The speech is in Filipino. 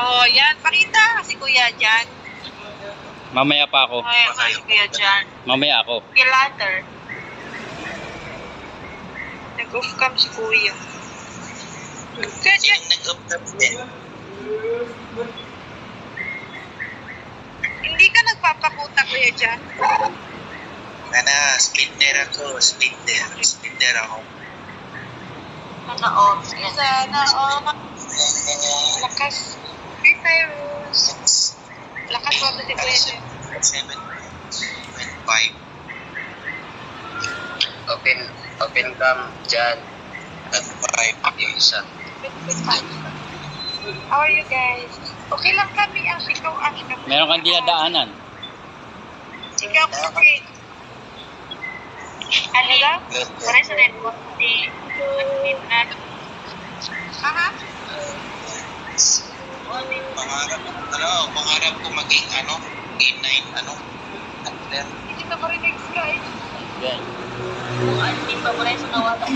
Oh, yan. Pakita si Kuya dyan. Mamaya pa ako. Ay, si Kuya dyan. Mamaya ako. Kilater. Nag-off cam si Kuya. Kuya dyan. Nag-up na din. Hindi ka nagpapakuta, Kuya dyan. Speeder ako. Speeder ako. Sana all. Sana all. Lakas. Hey, Cyrus. Lakas mo ba si Kuya dyan? 7.5. Open cam dyan. At 5 yung isa. How are you guys? Okay lang kami ang ikaw ang Meron kang dinadaanan. ikaw okay. Ano lang? Para sa red box di Aha. Pangarap ko maging Game 9 actor. Hindi ka marinig guys. Yan. Kung ano din pa mula sa nawala.